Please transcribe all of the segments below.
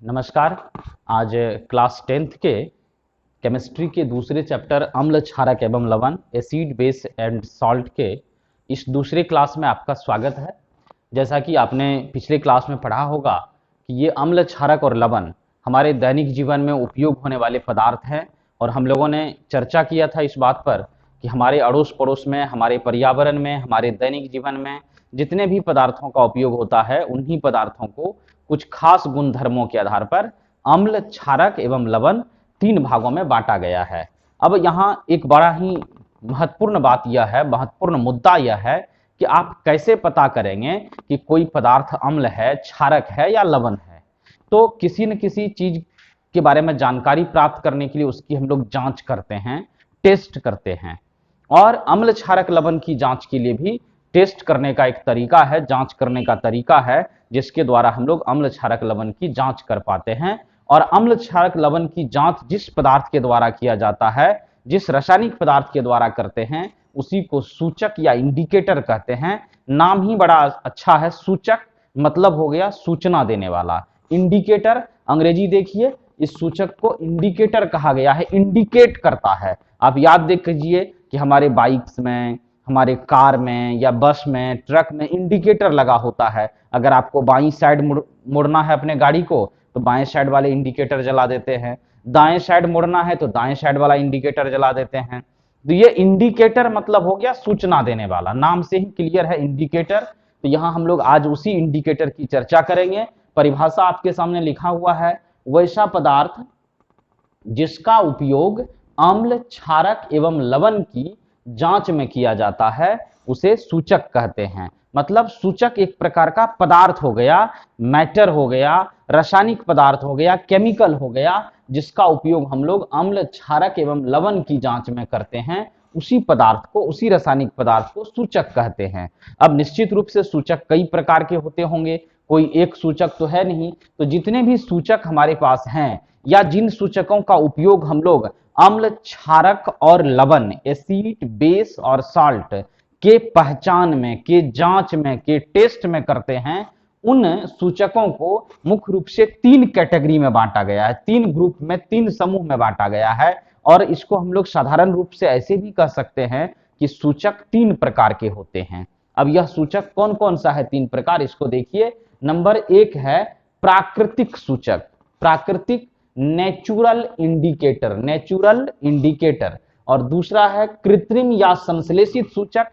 नमस्कार। आज class 10th के केमिस्ट्री के दूसरे चैप्टर अम्ल क्षारक एवं लवण एसिड बेस एंड सॉल्ट के इस दूसरे क्लास में आपका स्वागत है। जैसा कि आपने पिछले क्लास में पढ़ा होगा कि ये अम्ल क्षारक और लवण हमारे दैनिक जीवन में उपयोग होने वाले पदार्थ हैं और हम लोगों ने चर्चा किया था इस बात पर कि हमारे अड़ोस पड़ोस में, हमारे पर्यावरण में, हमारे दैनिक जीवन में जितने भी पदार्थों का उपयोग होता है उन्हीं पदार्थों को कुछ खास गुण धर्मों के आधार पर अम्ल, क्षारक एवं लवण 3 भागों में बांटा गया है। अब यहाँ एक बड़ा ही महत्वपूर्ण मुद्दा यह है कि आप कैसे पता करेंगे कि कोई पदार्थ अम्ल है, क्षारक है या लवण है। तो किसी न किसी चीज के बारे में जानकारी प्राप्त करने के लिए उसकी हम लोग जांच करते हैं, टेस्ट करते हैं। और अम्ल, क्षारक, लवण की जांच के लिए भी टेस्ट करने का एक तरीका है, जांच करने का तरीका है, जिसके द्वारा हम लोग अम्ल, क्षारक, लवण की जांच कर पाते हैं। और अम्ल, क्षारक, लवण की जांच जिस पदार्थ के द्वारा किया जाता है, जिस रासायनिक पदार्थ के द्वारा करते हैं, उसी को सूचक या इंडिकेटर कहते हैं। नाम ही बड़ा अच्छा है। सूचक मतलब हो गया सूचना देने वाला, इंडिकेटर अंग्रेजी देखिए, इस सूचक को इंडिकेटर कहा गया है, इंडिकेट करता है। आप याद देख लीजिए कि हमारे बाइक्स में, हमारे कार में या बस में, ट्रक में इंडिकेटर लगा होता है। अगर आपको बाईं साइड मुड़ना है अपने गाड़ी को तो बाएं साइड वाले इंडिकेटर जला देते हैं, दाएं साइड मुड़ना है तो दाएं साइड वाला इंडिकेटर जला देते हैं। तो ये इंडिकेटर मतलब हो गया सूचना देने वाला, नाम से ही क्लियर है इंडिकेटर। तो यहां हम लोग आज उसी इंडिकेटर की चर्चा करेंगे। परिभाषा आपके सामने लिखा हुआ है, वैसा पदार्थ जिसका उपयोग अम्ल, क्षारक एवं लवण की जांच में किया जाता है उसे सूचक कहते हैं। मतलब सूचक एक प्रकार का पदार्थ हो गया, मैटर हो गया, रासायनिक पदार्थ हो गया, केमिकल हो गया, जिसका उपयोग हम लोग अम्ल, क्षारक एवं लवण की जांच में करते हैं। उसी पदार्थ को, उसी रासायनिक पदार्थ को सूचक कहते हैं। अब निश्चित रूप से सूचक कई प्रकार के होते होंगे, कोई एक सूचक तो है नहीं। तो जितने भी सूचक हमारे पास हैं या जिन सूचकों का उपयोग हम लोग अम्ल, क्षारक और लवण, एसिड, बेस और साल्ट के पहचान में, के जांच में, के टेस्ट में करते हैं, उन सूचकों को मुख्य रूप से 3 कैटेगरी में बांटा गया है, 3 ग्रुप में, 3 समूह में बांटा गया है। और इसको हम लोग साधारण रूप से ऐसे भी कह सकते हैं कि सूचक 3 प्रकार के होते हैं। अब यह सूचक कौन कौन सा है 3 प्रकार, इसको देखिए। नंबर 1 है प्राकृतिक सूचक, प्राकृतिक, नेचुरल इंडिकेटर, नेचुरल इंडिकेटर। और दूसरा है कृत्रिम या संश्लेषित सूचक,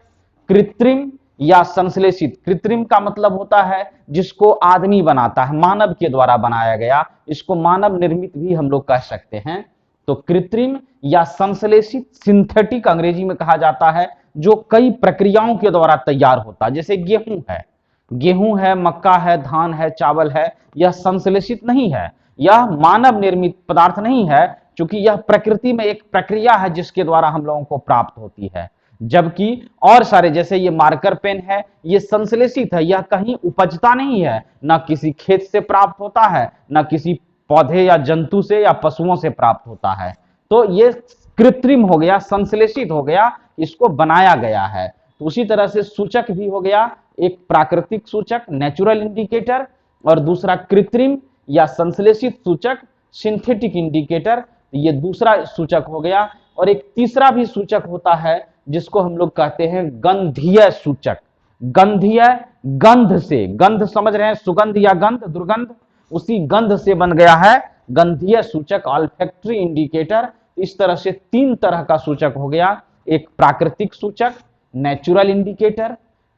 कृत्रिम या संश्लेषित। कृत्रिम का मतलब होता है जिसको आदमी बनाता है, मानव के द्वारा बनाया गया, इसको मानव निर्मित भी हम लोग कह सकते हैं। तो कृत्रिम या संश्लेषित, सिंथेटिक अंग्रेजी में कहा जाता है, जो कई प्रक्रियाओं के द्वारा तैयार होता है। जैसे गेहूं है, मक्का है, धान है, चावल है, यह संश्लेषित नहीं है, यह मानव निर्मित पदार्थ नहीं है, क्योंकि यह प्रकृति में एक प्रक्रिया है जिसके द्वारा हम लोगों को प्राप्त होती है। जबकि और सारे, जैसे ये मार्कर पेन है, ये संश्लेषित है, यह कहीं उपजता नहीं है, ना किसी खेत से प्राप्त होता है, ना किसी पौधे या जंतु से या पशुओं से प्राप्त होता है। तो ये कृत्रिम हो गया, संश्लेषित हो गया, इसको बनाया गया है। तो उसी तरह से सूचक भी हो गया, एक प्राकृतिक सूचक नेचुरल इंडिकेटर, और दूसरा कृत्रिम या संश्लेषित सूचक सिंथेटिक इंडिकेटर, ये दूसरा सूचक हो गया। और एक तीसरा भी सूचक होता है जिसको हम लोग कहते हैं गंधीय सूचक। गंधीय, गंध से, गंध समझ रहे हैं, सुगंध या गंध, दुर्गंध, उसी गंध से बन गया है गंधीय सूचक, ऑल्फैक्टरी इंडिकेटर। इस तरह से 3 तरह का सूचक हो गया, एक प्राकृतिक सूचक नेचुरल इंडिकेटर,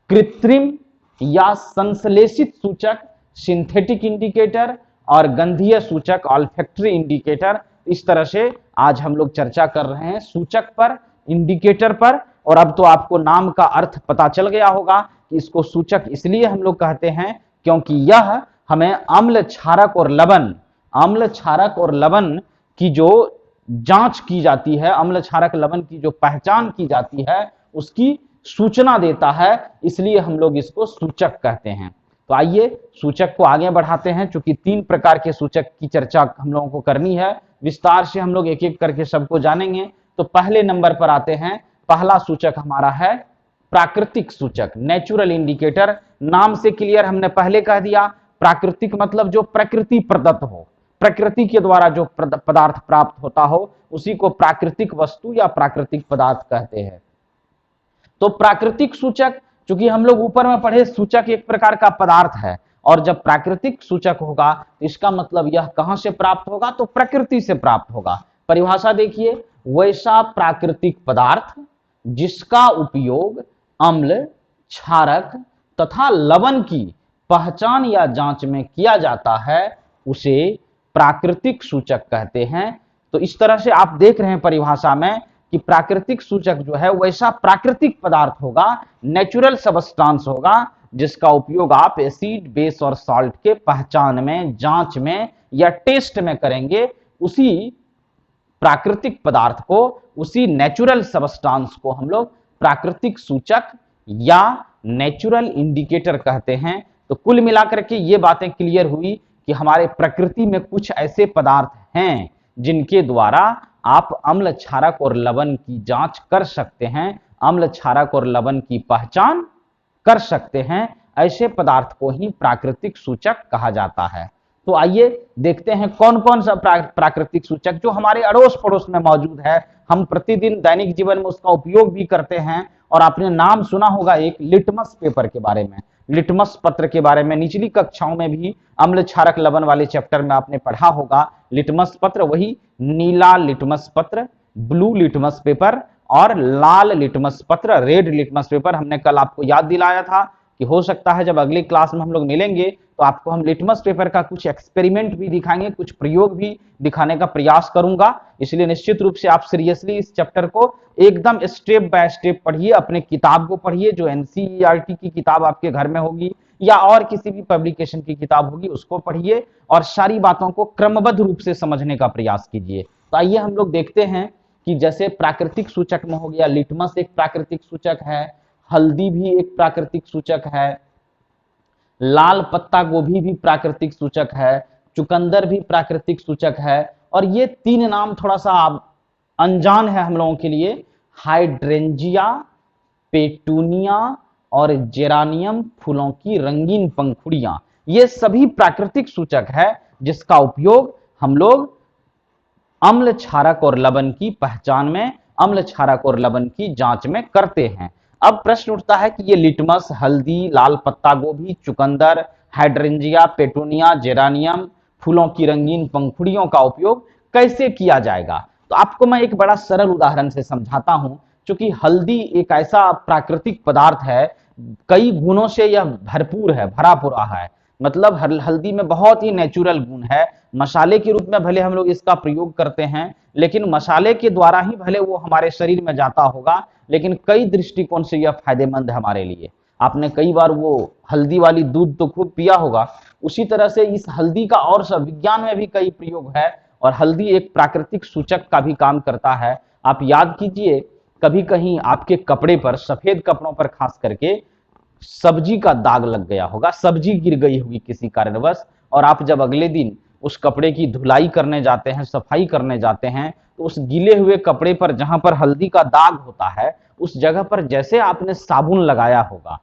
कृत्रिम या संश्लेषित सूचक सिंथेटिक इंडिकेटर, और गंधीय सूचक ऑल्फैक्टरी इंडिकेटर। इस तरह से आज हम लोग चर्चा कर रहे हैं सूचक पर, इंडिकेटर पर। और अब तो आपको नाम का अर्थ पता चल गया होगा कि इसको सूचक इसलिए हम लोग कहते हैं क्योंकि यह हमें अम्ल, क्षारक और लवण, अम्ल, क्षारक और लवण की जो जांच की जाती है, अम्ल, क्षारक, लवण की जो पहचान की जाती है, उसकी सूचना देता है, इसलिए हम लोग इसको सूचक कहते हैं। तो आइए सूचक को आगे बढ़ाते हैं, क्योंकि 3 प्रकार के सूचक की चर्चा हम लोगों को करनी है, विस्तार से हम लोग एक एक करके सबको जानेंगे। तो पहले नंबर पर आते हैं, पहला सूचक हमारा है प्राकृतिक सूचक, नेचुरल इंडिकेटर। नाम से क्लियर हमने पहले कह दिया, प्राकृतिक मतलब जो प्रकृति प्रदत्त हो, प्रकृति के द्वारा जो पदार्थ प्राप्त होता हो उसी को प्राकृतिक वस्तु या प्राकृतिक पदार्थ कहते हैं। तो प्राकृतिक सूचक, चूंकि हम लोग ऊपर में पढ़े, सूचक एक प्रकार का पदार्थ है, और जब प्राकृतिक सूचक होगा इसका मतलब यह कहां से प्राप्त होगा, तो प्रकृति से प्राप्त होगा। परिभाषा देखिए, वैसा प्राकृतिक पदार्थ जिसका उपयोग अम्ल, क्षारक तथा लवण की पहचान या जांच में किया जाता है उसे प्राकृतिक सूचक कहते हैं। तो इस तरह से आप देख रहे हैं परिभाषा में कि प्राकृतिक सूचक जो है वैसा प्राकृतिक पदार्थ होगा, नेचुरल सबस्टांस होगा, जिसका उपयोग आप एसिड, बेस और सॉल्ट के पहचान में, जांच में या टेस्ट में करेंगे। उसी प्राकृतिक पदार्थ को, उसी नेचुरल सबस्टांस को हम लोग प्राकृतिक सूचक या नेचुरल इंडिकेटर कहते हैं। तो कुल मिलाकर के ये बातें क्लियर हुई कि हमारे प्रकृति में कुछ ऐसे पदार्थ हैं जिनके द्वारा आप अम्ल, क्षारक और लवण की जांच कर सकते हैं, अम्ल, क्षारक और लवण की पहचान कर सकते हैं। ऐसे पदार्थ को ही प्राकृतिक सूचक कहा जाता है। तो आइए देखते हैं कौन कौन सा प्राकृतिक सूचक जो हमारे अड़ोस पड़ोस में मौजूद है, हम प्रतिदिन दैनिक जीवन में उसका उपयोग भी करते हैं। और आपने नाम सुना होगा एक लिटमस पेपर के बारे में, लिटमस पत्र के बारे में, निचली कक्षाओं में भी अम्ल, क्षारक, लवण वाले चैप्टर में आपने पढ़ा होगा। लिटमस पत्र वही नीला लिटमस पत्र, ब्लू लिटमस पेपर और लाल लिटमस पत्र, रेड लिटमस पेपर। हमने कल आपको याद दिलाया था कि हो सकता है जब अगली क्लास में हम लोग मिलेंगे तो आपको हम लिटमस पेपर का कुछ एक्सपेरिमेंट भी दिखाएंगे, कुछ प्रयोग भी दिखाने का प्रयास करूंगा। इसलिए निश्चित रूप से आप सीरियसली इस चैप्टर को एकदम स्टेप बाय स्टेप पढ़िए, अपने किताब को पढ़िए, जो एनसीईआरटी की किताब आपके घर में होगी या और किसी भी पब्लिकेशन की किताब होगी उसको पढ़िए और सारी बातों को क्रमबद्ध रूप से समझने का प्रयास कीजिए। तो आइए हम लोग देखते हैं कि जैसे प्राकृतिक सूचक में हो गया, लिटमस एक प्राकृतिक सूचक है, हल्दी भी एक प्राकृतिक सूचक है, लाल पत्ता गोभी भी प्राकृतिक सूचक है, चुकंदर भी प्राकृतिक सूचक है, और ये तीन नाम थोड़ा सा अनजान है हम लोगों के लिए, हाइड्रेंजिया, पेटूनिया और जेरानियम फूलों की रंगीन पंखुड़ियां, ये सभी प्राकृतिक सूचक है जिसका उपयोग हम लोग अम्ल, क्षारक और लवण की पहचान में, अम्ल, क्षारक और लवण की जांच में करते हैं। अब प्रश्न उठता है कि ये लिटमस, हल्दी, लाल पत्ता गोभी, चुकंदर, हाइड्रेंजिया, पेटूनिया, जेरानियम फूलों की रंगीन पंखुड़ियों का उपयोग कैसे किया जाएगा। तो आपको मैं एक बड़ा सरल उदाहरण से समझाता हूं। क्योंकि हल्दी एक ऐसा प्राकृतिक पदार्थ है, कई गुणों से यह भरपूर है, भरा पूरा है, मतलब हल्दी में बहुत ही नेचुरल गुण है। मसाले के रूप में भले हम लोग इसका प्रयोग करते हैं, लेकिन मसाले के द्वारा ही भले वो हमारे शरीर में जाता होगा, लेकिन कई दृष्टिकोण से यह फायदेमंद है हमारे लिए। आपने कई बार वो हल्दी वाली दूध तो खूब पिया होगा, उसी तरह से इस हल्दी का और सब विज्ञान में भी कई प्रयोग है, और हल्दी एक प्राकृतिक सूचक का भी काम करता है। आप याद कीजिए, कभी कहीं आपके कपड़े पर, सफेद कपड़ों पर खास करके सब्जी का दाग लग गया होगा, सब्जी गिर गई होगी किसी कारणवश, और आप जब अगले दिन उस कपड़े की धुलाई करने जाते हैं, सफाई करने जाते हैं, तो उस गीले हुए कपड़े पर जहां पर हल्दी का दाग होता है उस जगह पर जैसे आपने साबुन लगाया होगा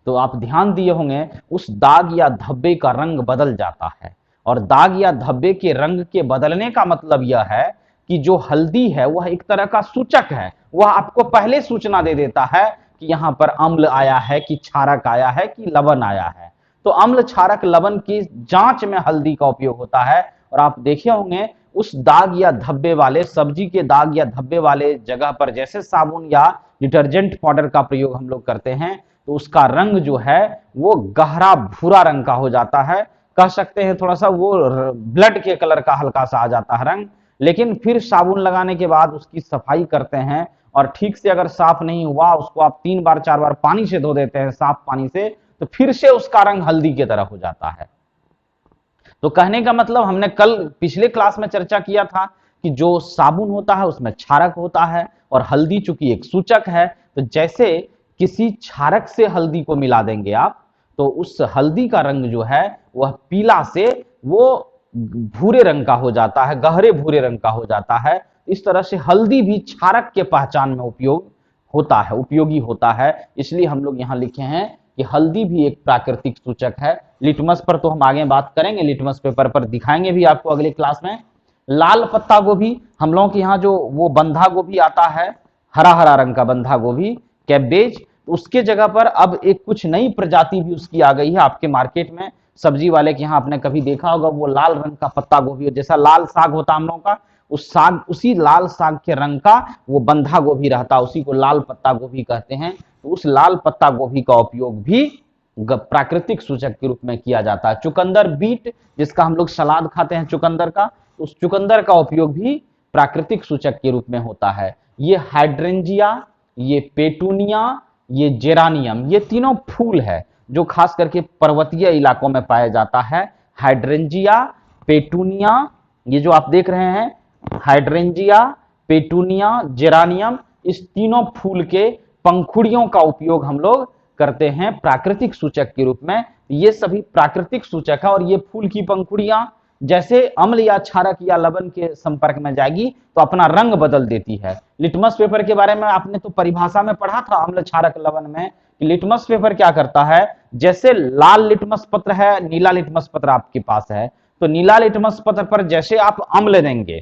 तो आप ध्यान दिए होंगे उस दाग या धब्बे का रंग बदल जाता है। और दाग या धब्बे के रंग के बदलने का मतलब यह है कि जो हल्दी है वह एक तरह का सूचक है, वह आपको पहले सूचना दे देता है कि यहां पर अम्ल आया है, कि क्षारक आया है, कि लवण आया है। तो अम्ल, क्षारक, लवण की जांच में हल्दी का उपयोग होता है। और आप देखे होंगे उस दाग या धब्बे वाले, सब्जी के दाग या धब्बे वाले जगह पर जैसे साबुन या डिटर्जेंट पाउडर का प्रयोग हम लोग करते हैं तो उसका रंग जो है वो गहरा भूरा रंग का हो जाता है, कह सकते हैं थोड़ा सा वो ब्लड के कलर का हल्का सा आ जाता है रंग। लेकिन फिर साबुन लगाने के बाद उसकी सफाई करते हैं और ठीक से अगर साफ नहीं हुआ, उसको आप 3 बार 4 बार पानी से धो देते हैं, साफ पानी से, तो फिर से उसका रंग हल्दी की तरह हो जाता है। तो कहने का मतलब, हमने कल पिछले क्लास में चर्चा किया था कि जो साबुन होता है उसमें क्षारक होता है और हल्दी चूंकि एक सूचक है, तो जैसे किसी क्षारक से हल्दी को मिला देंगे आप, तो उस हल्दी का रंग जो है वह पीला से वो भूरे रंग का हो जाता है, गहरे भूरे रंग का हो जाता है। इस तरह से हल्दी भी क्षारक के पहचान में उपयोगी होता है। इसलिए हम लोग यहाँ लिखे हैं कि हल्दी भी एक प्राकृतिक सूचक है। लिटमस पर तो हम आगे बात करेंगे, लिटमस पेपर पर दिखाएंगे भी आपको अगले क्लास में। लाल पत्ता गोभी, हम लोगों के यहाँ जो वो बंधा गोभी आता है, हरा हरा रंग का बंधा गोभी, कैबेज, उसके जगह पर अब एक कुछ नई प्रजाति भी उसकी आ गई है आपके मार्केट में। सब्जी वाले के यहाँ आपने कभी देखा होगा, वो लाल रंग का पत्ता गोभी, जैसा लाल साग होता हम लोगों का, उस साग, उसी लाल साग के रंग का वो बंधा गोभी रहता, उसी को लाल पत्ता गोभी कहते हैं। तो उस लाल पत्ता गोभी का उपयोग भी प्राकृतिक सूचक के रूप में किया जाता है। चुकंदर, बीट, जिसका हम लोग सलाद खाते हैं चुकंदर का, उस चुकंदर का उपयोग भी प्राकृतिक सूचक के रूप में होता है। ये हाइड्रेंजिया, ये पेटूनिया, ये जेरानियम, ये तीनों फूल है जो खास करके पर्वतीय इलाकों में पाया जाता है। हाइड्रेंजिया, पेटूनिया, ये जो आप देख रहे हैं, हाइड्रेंजिया, पेटूनिया, जेरानियम, इस तीनों फूल के पंखुड़ियों का उपयोग हम लोग करते हैं प्राकृतिक सूचक के रूप में। ये सभी प्राकृतिक सूचक है। और ये फूल की पंखुड़ियां जैसे अम्ल या क्षारक या लवण के संपर्क में जाएगी तो अपना रंग बदल देती है। लिटमस पेपर के बारे में आपने तो परिभाषा में पढ़ा था अम्ल, क्षारक, लवण में, कि लिटमस पेपर क्या करता है, जैसे लाल लिटमस पत्र है, नीला लिटमस पत्र आपके पास है, तो नीला लिटमस पत्र पर जैसे आप अम्ल देंगे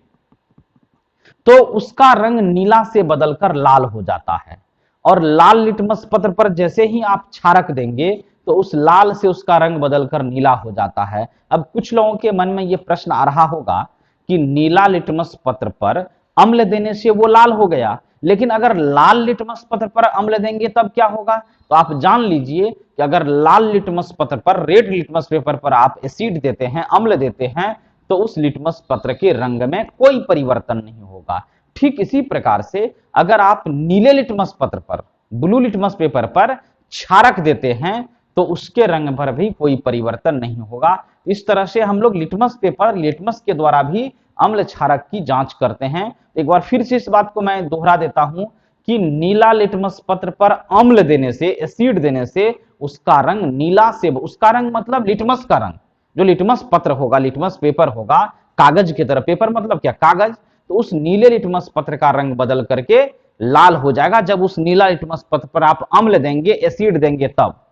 तो उसका रंग नीला से बदलकर लाल हो जाता है, और लाल लिटमस पत्र पर जैसे ही आप क्षारक देंगे तो उस लाल से उसका रंग बदलकर नीला हो जाता है। अब कुछ लोगों के मन में यह प्रश्न आ रहा होगा कि नीला लिटमस पत्र पर अम्ल देने से वो लाल हो गया, लेकिन अगर लाल लिटमस पत्र पर अम्ल देंगे तब क्या होगा? तो आप जान लीजिए कि अगर लाल लिटमस पत्र पर, रेड लिटमस पेपर पर आप एसिड देते हैं, अम्ल देते हैं, तो उस लिटमस पत्र के रंग में कोई परिवर्तन नहीं होगा। ठीक इसी प्रकार से अगर आप नीले लिटमस पत्र पर, ब्लू लिटमस पेपर पर क्षारक देते हैं तो उसके रंग पर भी कोई परिवर्तन नहीं होगा। इस तरह से हम लोग लिटमस पेपर, लिटमस के द्वारा भी अम्ल क्षारक की जांच करते हैं। एक बार फिर से इस बात को मैं दोहरा देता हूं कि नीला लिटमस पत्र पर अम्ल देने से, एसिड देने से उसका रंग नीला से, उसका रंग मतलब लिटमस का रंग, जो लिटमस पत्र होगा, लिटमस पेपर होगा, कागज की तरह, पेपर मतलब क्या, कागज, तो उस नीले लिटमस पत्र का रंग बदल करके लाल हो जाएगा जब उस नीला लिटमस पत्र पर आप अम्ल देंगे, एसिड देंगे तब।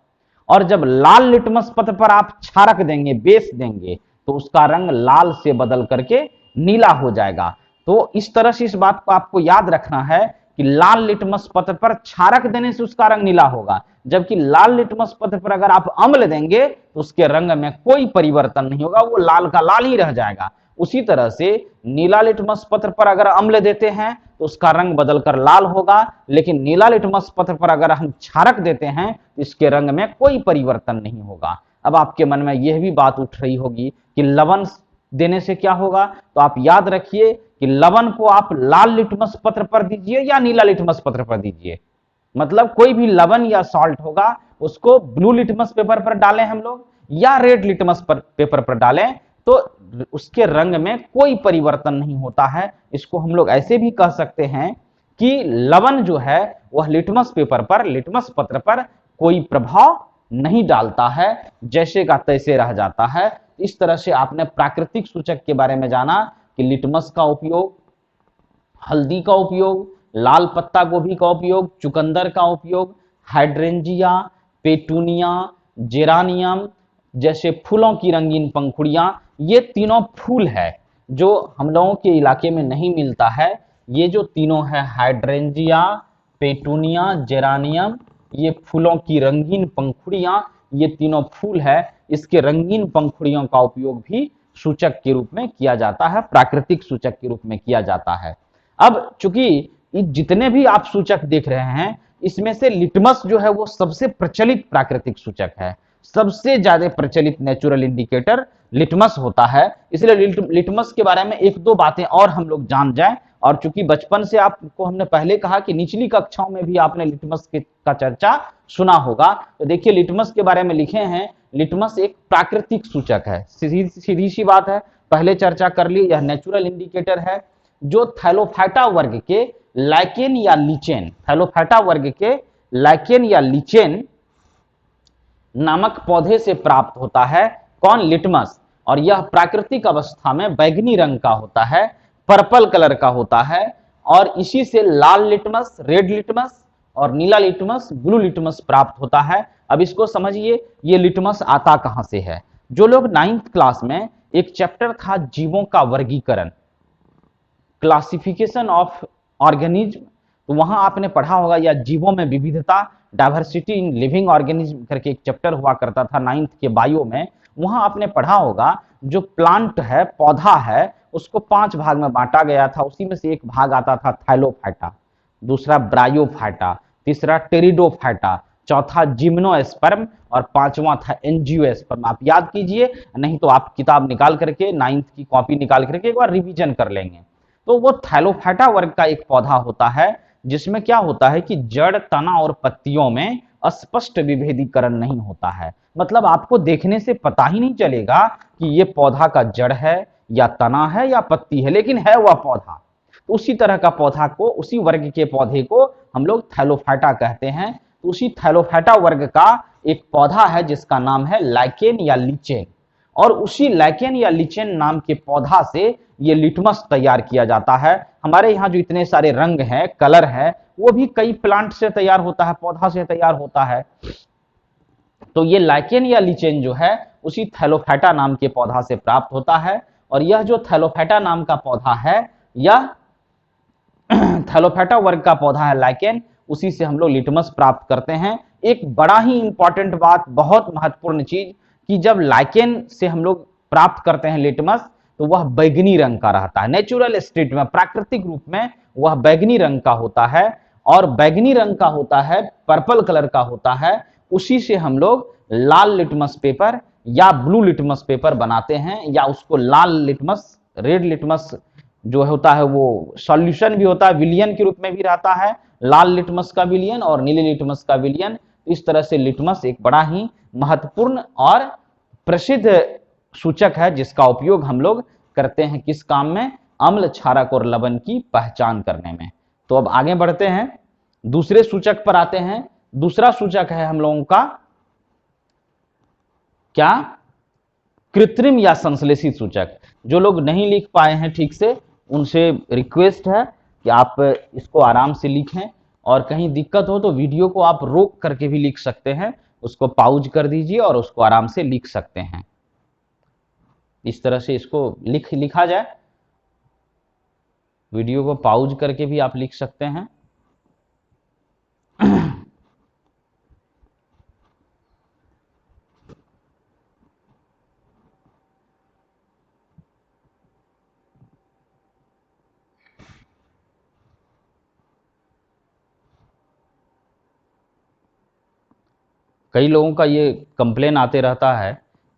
और जब लाल लिटमस पत्र पर आप क्षारक देंगे, बेस देंगे, तो उसका रंग लाल से बदल करके नीला हो जाएगा। तो इस तरह से इस बात को आपको याद रखना है कि लाल लिटमस पत्र पर क्षारक देने से उसका रंग नीला होगा, जबकि लाल लिटमस पत्र पर अगर आप अम्ल देंगे तो उसके रंग में कोई परिवर्तन नहीं होगा, वो लाल का लाल ही रह जाएगा। उसी तरह से नीला लिटमस पत्र पर अगर अम्ल देते हैं तो उसका रंग बदलकर लाल होगा, लेकिन नीला लिटमस पत्र पर अगर हम क्षारक देते हैं तो इसके रंग में कोई परिवर्तन नहीं होगा। अब आपके मन में यह भी बात उठ रही होगी कि लवण देने से क्या होगा, तो आप याद रखिए कि लवण को आप लाल लिटमस पत्र पर दीजिए या नीला लिटमस पत्र पर दीजिए, मतलब कोई भी लवण या सॉल्ट होगा उसको ब्लू लिटमस पेपर पर डालें हम लोग या रेड लिटमस पेपर पर डालें तो उसके रंग में कोई परिवर्तन नहीं होता है। इसको हम लोग ऐसे भी कह सकते हैं कि लवण जो है वह लिटमस पेपर पर, लिटमस पत्र पर कोई प्रभाव नहीं डालता है, जैसे का तैसे रह जाता है। इस तरह से आपने प्राकृतिक सूचक के बारे में जाना कि लिटमस का उपयोग, हल्दी का उपयोग, लाल पत्ता गोभी का उपयोग, चुकंदर का उपयोग, हाइड्रेंजिया, पेटूनिया, जेरानियम जैसे फूलों की रंगीन पंखुड़ियां, ये तीनों फूल है जो हम लोगों के इलाके में नहीं मिलता है। ये जो तीनों है, हाइड्रेंजिया, पेटूनिया, जेरानियम, ये फूलों की रंगीन पंखुड़ियां, ये तीनों फूल है। इसके रंगीन पंखुड़ियों का उपयोग भी सूचक के रूप में किया जाता है, प्राकृतिक सूचक के रूप में किया जाता है। अब चूंकि जितने भी आप सूचक देख रहे हैं इसमें से लिटमस जो है वो सबसे प्रचलित प्राकृतिक सूचक है, सबसे ज्यादा प्रचलित नेचुरल इंडिकेटर लिटमस होता है। इसलिए लिटमस के बारे में एक दो बातें और हम लोग जान जाएं। और चूंकि बचपन से आपको हमने पहले कहा कि निचली कक्षाओं में भी आपने लिटमस का चर्चा सुना होगा, तो देखिए लिटमस के बारे में लिखे हैं, लिटमस एक प्राकृतिक सूचक है, सीधी सी बात है, पहले चर्चा कर ली। यह नेचुरल इंडिकेटर है जो थैलोफाइटा वर्ग के लाइकेन या लीचेन, थैलोफाइटा वर्ग के लाइकेन या लीचेन नामक पौधे से प्राप्त होता है। कौन? लिटमस। और यह प्राकृतिक अवस्था में बैगनी रंग का होता है, पर्पल कलर का होता है, और इसी से लाल लिटमस, रेड लिटमस और नीला लिटमस, ब्लू लिटमस प्राप्त होता है। अब इसको समझिए, ये लिटमस आता कहां से है। जो लोग 9th क्लास में एक चैप्टर था जीवों का वर्गीकरण, क्लासिफिकेशन ऑफ ऑर्गेनिज्म, तो वहां आपने पढ़ा होगा, या जीवों में विविधता, डाइवर्सिटी इन लिविंग ऑर्गेनिज्म करके एक चैप्टर हुआ करता था 9th के बायो में। वहां आपने पढ़ा होगा जो प्लांट है, पौधा है, उसको 5 भाग में बांटा गया था। उसी में से एक भाग आता था थाइलोफाइटा, दूसरा ब्रायोफाइटा, तीसरा टेरिडोफाइटा, चौथा जिम्नोस्पर्म और पांचवा था एंजियोस्पर्म। आप याद कीजिए, नहीं तो आप किताब निकाल करके 9th की कॉपी निकाल करके एक बार रिवीजन कर लेंगे। तो वो थैलोफाइटा वर्ग का एक पौधा होता है जिसमें क्या होता है कि जड़, तना और पत्तियों में स्पष्ट विभेदीकरण नहीं होता है। मतलब आपको देखने से पता ही नहीं चलेगा कि ये पौधा का जड़ है या तना है या पत्ती है, लेकिन है वह पौधा। तो उसी तरह का पौधा को, उसी वर्ग के पौधे को हम लोग थैलोफाइटा कहते हैं। तो उसी थैलोफाइटा वर्ग का एक पौधा है जिसका नाम है लाइकेन या लीचेन, और उसी लाइकेन या लीचेन नाम के पौधा से ये लिटमस तैयार किया जाता है। हमारे यहाँ जो इतने सारे रंग हैं, कलर है, वो भी कई प्लांट से तैयार होता है, पौधा से तैयार होता है। तो ये लाइकेन या लीचेन जो है उसी थैलोफाइटा नाम के पौधा से प्राप्त होता है। और यह जो थैलोफाइटा नाम का पौधा है, यह थैलोफाइटा वर्ग का पौधा है लाइकेन, उसी से हम लोग लिटमस प्राप्त करते हैं। एक बड़ा ही इंपॉर्टेंट बात, बहुत महत्वपूर्ण चीज, कि जब लाइकेन से हम लोग प्राप्त करते हैं लिटमस, तो वह बैगनी रंग का रहता है। नेचुरल स्टेट में, प्राकृतिक रूप में वह बैगनी रंग का होता है, और बैगनी रंग का होता है, पर्पल कलर का होता है। उसी से हम लोग लाल लिटमस पेपर या ब्लू लिटमस पेपर बनाते हैं, या उसको लाल लिटमस, रेड लिटमस जो होता है वो सॉल्यूशन भी होता है, विलियन के रूप में भी रहता है, लाल लिटमस का विलियन और नीले लिटमस का विलियन। इस तरह से लिटमस एक बड़ा ही महत्वपूर्ण और प्रसिद्ध सूचक है जिसका उपयोग हम लोग करते हैं किस काम में, अम्ल, क्षारक और लवण की पहचान करने में। तो अब आगे बढ़ते हैं, दूसरे सूचक पर आते हैं। दूसरा सूचक है हम लोगों का क्या, कृत्रिम या संश्लेषित सूचक। जो लोग नहीं लिख पाए हैं ठीक से, उनसे रिक्वेस्ट है कि आप इसको आराम से लिखें, और कहीं दिक्कत हो तो वीडियो को आप रोक करके भी लिख सकते हैं, उसको पॉज कर दीजिए और उसको आराम से लिख सकते हैं। इस तरह से इसको लिखा जाए, वीडियो को पॉज करके भी आप लिख सकते हैं। कई लोगों का ये कंप्लेन आते रहता है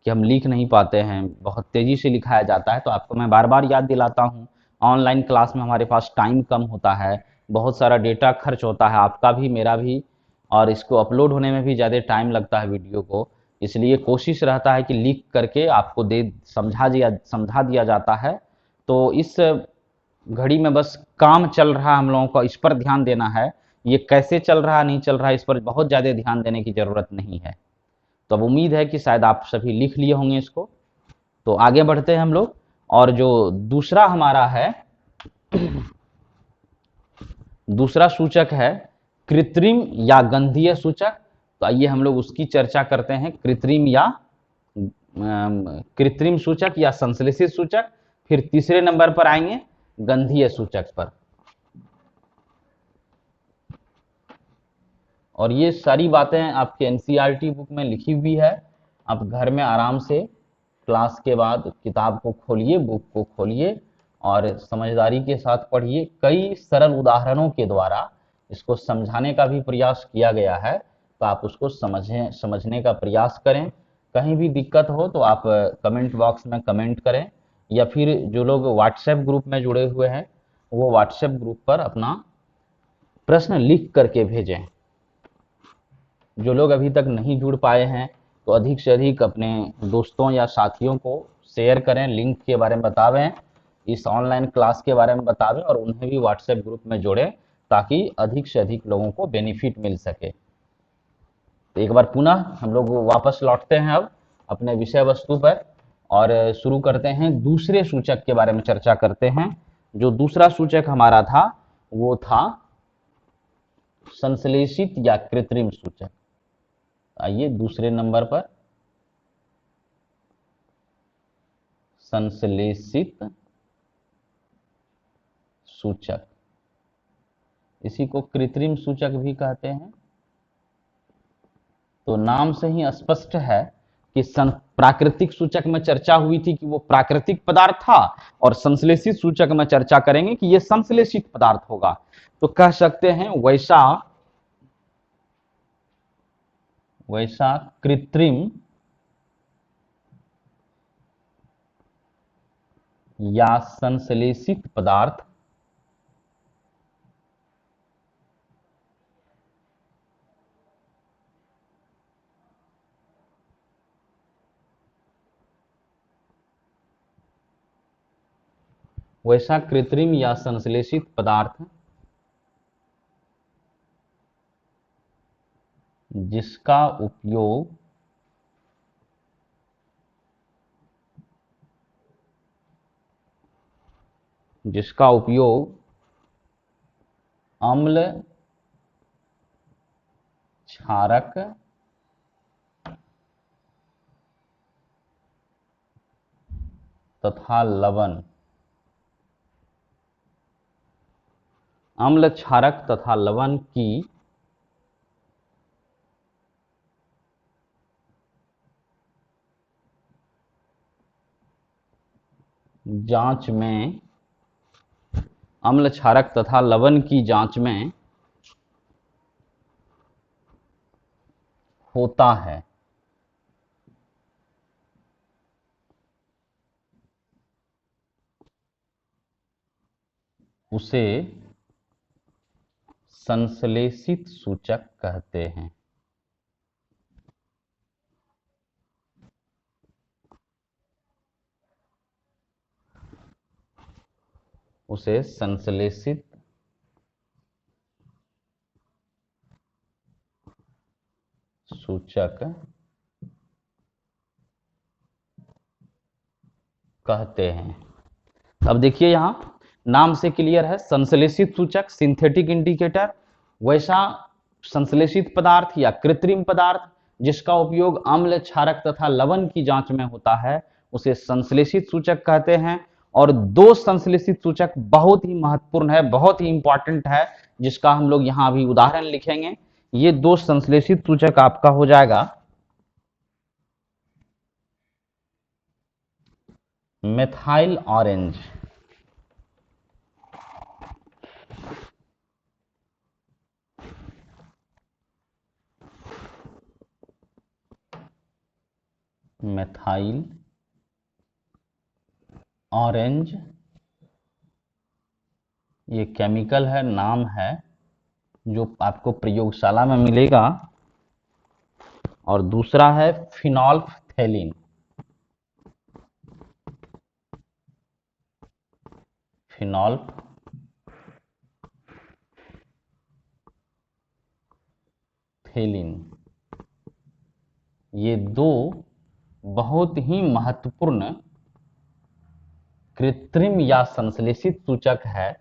कि हम लिख नहीं पाते हैं, बहुत तेजी से लिखाया जाता है। तो आपको मैं बार बार याद दिलाता हूँ, ऑनलाइन क्लास में हमारे पास टाइम कम होता है, बहुत सारा डेटा खर्च होता है, आपका भी मेरा भी, और इसको अपलोड होने में भी ज़्यादा टाइम लगता है वीडियो को। इसलिए कोशिश रहता है कि लिख करके आपको समझा दिया जाता है। तो इस घड़ी में बस काम चल रहा है, हम लोगों को इस पर ध्यान देना है। ये कैसे चल रहा है, नहीं चल रहा है, इस पर बहुत ज़्यादा ध्यान देने की ज़रूरत नहीं है। तो अब उम्मीद है कि शायद आप सभी लिख लिए होंगे इसको। तो आगे बढ़ते हैं हम लोग, और जो दूसरा हमारा है, दूसरा सूचक है कृत्रिम या गंधीय सूचक। तो आइए हम लोग उसकी चर्चा करते हैं, कृत्रिम सूचक या संश्लेषित सूचक। फिर तीसरे नंबर पर आएंगे गंधीय सूचक पर। और ये सारी बातें आपके एनसीईआरटी बुक में लिखी हुई है। आप घर में आराम से क्लास के बाद किताब को खोलिए, बुक को खोलिए और समझदारी के साथ पढ़िए। कई सरल उदाहरणों के द्वारा इसको समझाने का भी प्रयास किया गया है, तो आप उसको समझने का प्रयास करें। कहीं भी दिक्कत हो तो आप कमेंट बॉक्स में कमेंट करें, या फिर जो लोग व्हाट्सएप ग्रुप में जुड़े हुए हैं वो व्हाट्सएप ग्रुप पर अपना प्रश्न लिख करके भेजें। जो लोग अभी तक नहीं जुड़ पाए हैं तो अधिक से अधिक अपने दोस्तों या साथियों को शेयर करें, लिंक के बारे में बतावें, इस ऑनलाइन क्लास के बारे में बतावें, और उन्हें भी व्हाट्सएप ग्रुप में जोड़ें ताकि अधिक से अधिक लोगों को बेनिफिट मिल सके। तो एक बार पुनः हम लोग वापस लौटते हैं अब अपने विषय वस्तु पर, और शुरू करते हैं दूसरे सूचक के बारे में चर्चा करते हैं। जो दूसरा सूचक हमारा था वो था संश्लेषित या कृत्रिम सूचक। आइए दूसरे नंबर पर संश्लेषित सूचक, इसी को कृत्रिम सूचक भी कहते हैं। तो नाम से ही स्पष्ट है कि प्राकृतिक सूचक में चर्चा हुई थी कि वो प्राकृतिक पदार्थ था, और संश्लेषित सूचक में चर्चा करेंगे कि ये संश्लेषित पदार्थ होगा। तो कह सकते हैं वैसा कृत्रिम या संश्लेषित पदार्थ वैसा कृत्रिम या संश्लेषित पदार्थ जिसका उपयोग अम्ल, क्षारक तथा लवण, अम्ल, क्षारक तथा लवण की जांच में, अम्ल, क्षारक तथा लवण की जांच में होता है, उसे संश्लेषित सूचक कहते हैं। उसे संश्लेषित सूचक कहते हैं। अब देखिए यहां नाम से क्लियर है, संश्लेषित सूचक, सिंथेटिक इंडिकेटर, वैसा संश्लेषित पदार्थ या कृत्रिम पदार्थ जिसका उपयोग अम्ल, क्षारक तथा लवण की जांच में होता है, उसे संश्लेषित सूचक कहते हैं। और दो संश्लेषित सूचक बहुत ही महत्वपूर्ण है, बहुत ही इंपॉर्टेंट है, जिसका हम लोग यहां अभी उदाहरण लिखेंगे। ये दो संश्लेषित सूचक आपका हो जाएगा मेथाइल ऑरेंज, मेथाइल ऑरेंज, ये केमिकल है, नाम है जो आपको प्रयोगशाला में मिलेगा। और दूसरा है फिनोल्फथेलिन, फिनोल्फथेलिन। ये दो बहुत ही महत्वपूर्ण कृत्रिम या संश्लेषित सूचक है,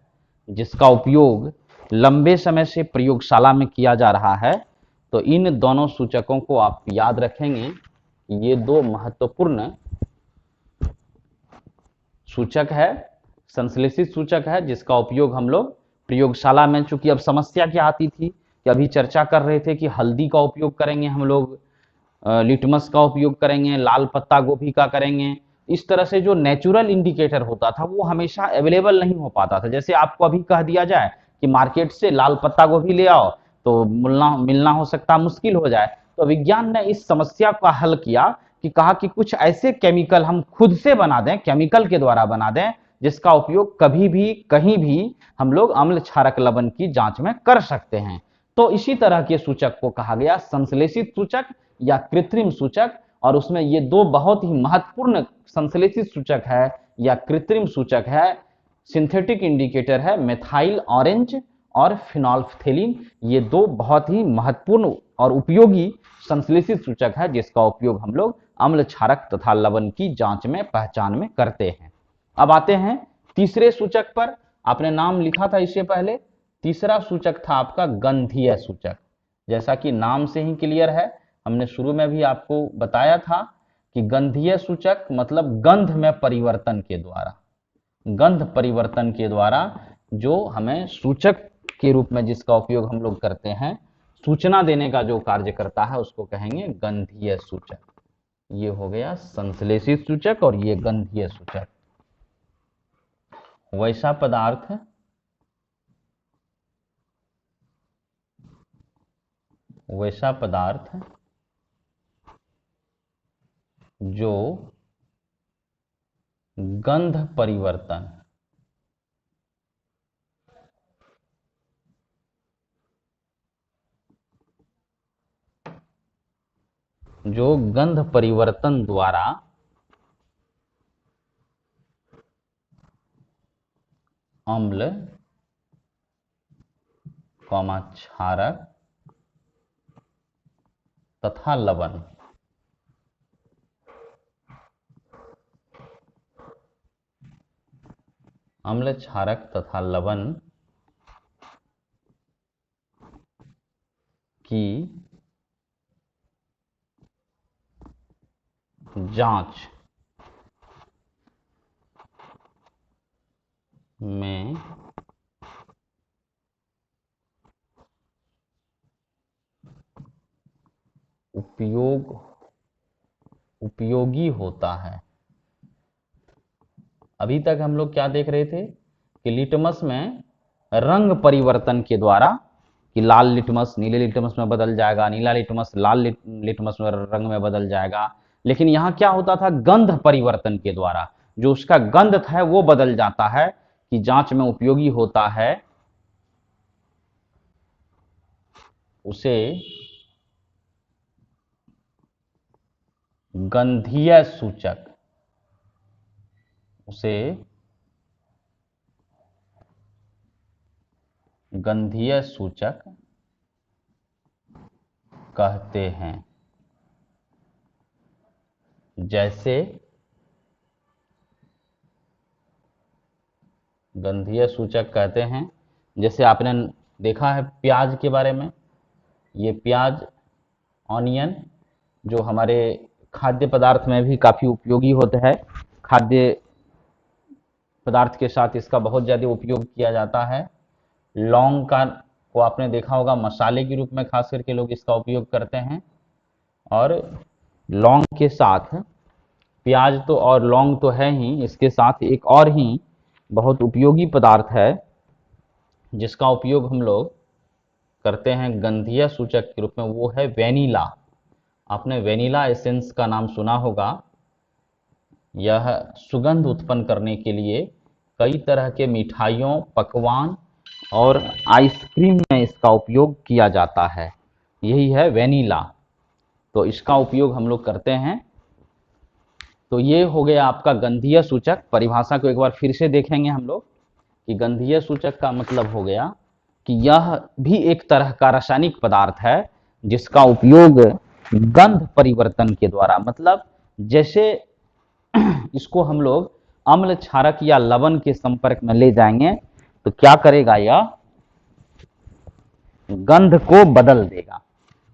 जिसका उपयोग लंबे समय से प्रयोगशाला में किया जा रहा है। तो इन दोनों सूचकों को आप याद रखेंगे। ये दो महत्वपूर्ण सूचक है, संश्लेषित सूचक है, जिसका उपयोग हम लोग प्रयोगशाला में, चूंकि अब समस्या क्या आती थी कि अभी चर्चा कर रहे थे कि हल्दी का उपयोग करेंगे हम लोग, लिटमस का उपयोग करेंगे, लाल पत्ता गोभी का करेंगे। इस तरह से जो नेचुरल इंडिकेटर होता था वो हमेशा अवेलेबल नहीं हो पाता था। जैसे आपको अभी कह दिया जाए कि मार्केट से लाल पत्ता गोभी ले आओ, तो मिलना हो सकता मुश्किल हो जाए। तो विज्ञान ने इस समस्या का हल किया कि कहा कि कुछ ऐसे केमिकल हम खुद से बना दें, केमिकल के द्वारा बना दें, जिसका उपयोग कभी भी कहीं भी हम लोग अम्ल, क्षारक, लवण की जांच में कर सकते हैं। तो इसी तरह के सूचक को कहा गया संश्लेषित सूचक या कृत्रिम सूचक। और उसमें ये दो बहुत ही महत्वपूर्ण संश्लेषित सूचक है या कृत्रिम सूचक है, सिंथेटिक इंडिकेटर है मेथाइल ऑरेंज और फिनोल्फथेलिन। ये दो बहुत ही महत्वपूर्ण और उपयोगी संश्लेषित सूचक है, जिसका उपयोग हम लोग अम्ल, क्षारक तथा लवण की जांच में, पहचान में करते हैं। अब आते हैं तीसरे सूचक पर। आपने नाम लिखा था इससे पहले। तीसरा सूचक था आपका गंधीय सूचक। जैसा कि नाम से ही क्लियर है, हमने शुरू में भी आपको बताया था कि गंधीय सूचक मतलब गंध में परिवर्तन के द्वारा, गंध परिवर्तन के द्वारा जो हमें सूचक के रूप में जिसका उपयोग हम लोग करते हैं, सूचना देने का जो कार्य करता है उसको कहेंगे गंधीय सूचक। ये हो गया संश्लेषित सूचक और ये गंधीय सूचक। वैसा पदार्थ जो गंध परिवर्तन द्वारा अम्ल, क्षारक तथा लवण अम्ल, क्षारक तथा लवण की जांच में उपयोगी होता है। अभी तक हम लोग क्या देख रहे थे कि लिटमस में रंग परिवर्तन के द्वारा, कि लाल लिटमस नीले लिटमस में बदल जाएगा, नीला लिटमस लाल लिटमस में रंग में बदल जाएगा, लेकिन यहां क्या होता था, गंध परिवर्तन के द्वारा जो उसका गंध था वो बदल जाता है, कि जांच में उपयोगी होता है उसे गंधीय सूचक, उसे गंधीय सूचक कहते हैं। जैसे गंधीय सूचक कहते हैं, जैसे आपने देखा है प्याज के बारे में, ये प्याज ऑनियन जो हमारे खाद्य पदार्थ में भी काफी उपयोगी होता है, खाद्य पदार्थ के साथ इसका बहुत ज्यादा उपयोग किया जाता है। लौंग का को आपने देखा होगा मसाले के रूप में खास करके लोग इसका उपयोग करते हैं, और लौंग के साथ प्याज तो और लौंग तो है ही, इसके साथ एक और ही बहुत उपयोगी पदार्थ है जिसका उपयोग हम लोग करते हैं गंधीय सूचक के रूप में, वो है वेनिला। आपने वेनिला एसेंस का नाम सुना होगा। यह सुगंध उत्पन्न करने के लिए कई तरह के मिठाइयों, पकवान और आइसक्रीम में इसका उपयोग किया जाता है। यही है वेनिला, तो इसका उपयोग हम लोग करते हैं। तो ये हो गया आपका गंधीय सूचक। परिभाषा को एक बार फिर से देखेंगे हम लोग कि गंधीय सूचक का मतलब हो गया कि यह भी एक तरह का रासायनिक पदार्थ है जिसका उपयोग गंध परिवर्तन के द्वारा, मतलब जैसे इसको हम लोग अम्ल, क्षारक या लवण के संपर्क में ले जाएंगे तो क्या करेगा, यह गंध को बदल देगा,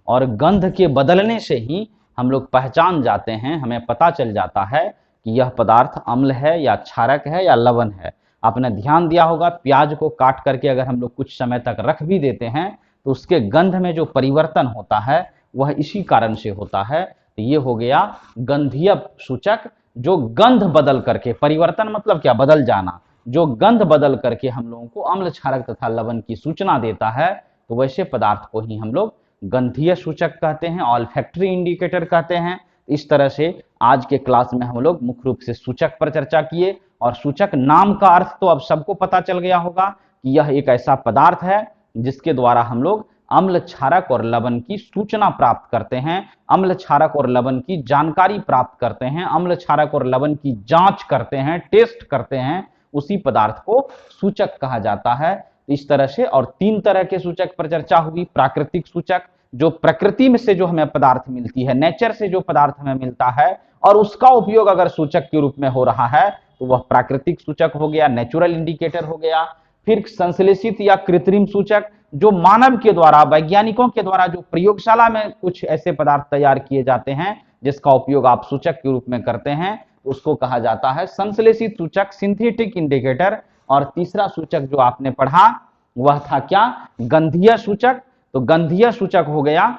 और गंध के बदलने से ही हम लोग पहचान जाते हैं, हमें पता चल जाता है कि यह पदार्थ अम्ल है या क्षारक है या लवण है। आपने ध्यान दिया होगा प्याज को काट करके अगर हम लोग कुछ समय तक रख भी देते हैं तो उसके गंध में जो परिवर्तन होता है वह इसी कारण से होता है। तो ये हो गया गंधीय सूचक जो गंध बदल करके, परिवर्तन मतलब क्या, बदल जाना, जो गंध बदल करके हम लोगों को अम्ल, क्षारक तथा लवण की सूचना देता है, तो वैसे पदार्थ को ही हम लोग गंधीय सूचक कहते हैं, ऑल्फैक्टरी इंडिकेटर कहते हैं। इस तरह से आज के क्लास में हम लोग मुख्य रूप से सूचक पर चर्चा किए, और सूचक नाम का अर्थ तो अब सबको पता चल गया होगा कि यह एक ऐसा पदार्थ है जिसके द्वारा हम लोग अम्ल, क्षारक और लवण की सूचना प्राप्त करते हैं, अम्ल, क्षारक और लवण की जानकारी प्राप्त करते हैं, अम्ल, क्षारक और लवण की जांच करते हैं, टेस्ट करते हैं, उसी पदार्थ को सूचक कहा जाता है। इस तरह से, और तीन तरह के सूचक पर चर्चा हुई। प्राकृतिक सूचक, जो प्रकृति में से जो हमें पदार्थ मिलती है, नेचर से जो पदार्थ हमें मिलता है और उसका उपयोग अगर सूचक के रूप में हो रहा है तो वह प्राकृतिक सूचक हो गया, नेचुरल इंडिकेटर हो गया। फिर संश्लेषित या कृत्रिम सूचक, जो मानव के द्वारा, वैज्ञानिकों के द्वारा जो प्रयोगशाला में कुछ ऐसे पदार्थ तैयार किए जाते हैं जिसका उपयोग आप सूचक के रूप में करते हैं, उसको कहा जाता है संश्लेषित सूचक, सिंथेटिक इंडिकेटर। और तीसरा सूचक जो आपने पढ़ा वह था क्या? गंधीय सूचक। तो गंधीय सूचक हो गया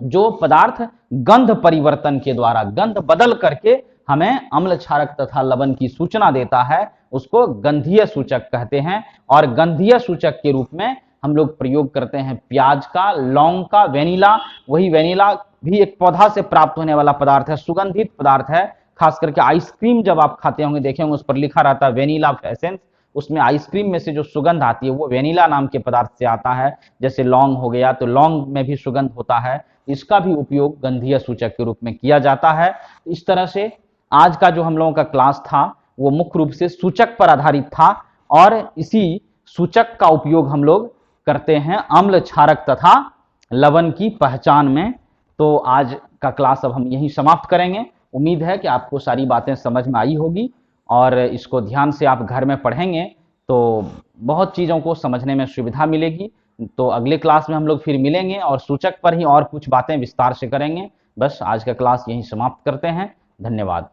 जो पदार्थ गंध परिवर्तन के द्वारा, गंध बदल करके हमें अम्ल, क्षारक तथा लवण की सूचना देता है, उसको गंधीय सूचक कहते हैं। और गंधीय सूचक के रूप में हम लोग प्रयोग करते हैं प्याज का, लौंग का, वेनिला। वही वेनिला भी एक पौधा से प्राप्त होने वाला पदार्थ है, सुगंधित पदार्थ है। खास करके आइसक्रीम जब आप खाते होंगे, देखे होंगे उस पर लिखा रहता है वेनिला एसेंस, उसमें आइसक्रीम में से जो सुगंध आती है वो वेनिला नाम के पदार्थ से आता है। जैसे लौंग हो गया, तो लौंग में भी सुगंध होता है, इसका भी उपयोग गंधीय सूचक के रूप में किया जाता है। इस तरह से आज का जो हम लोगों का क्लास था वो मुख्य रूप से सूचक पर आधारित था, और इसी सूचक का उपयोग हम लोग करते हैं अम्ल, क्षारक तथा लवण की पहचान में। तो आज का क्लास अब हम यहीं समाप्त करेंगे। उम्मीद है कि आपको सारी बातें समझ में आई होगी, और इसको ध्यान से आप घर में पढ़ेंगे तो बहुत चीज़ों को समझने में सुविधा मिलेगी। तो अगले क्लास में हम लोग फिर मिलेंगे और सूचक पर ही और कुछ बातें विस्तार से करेंगे। बस आज का क्लास यहीं समाप्त करते हैं। धन्यवाद।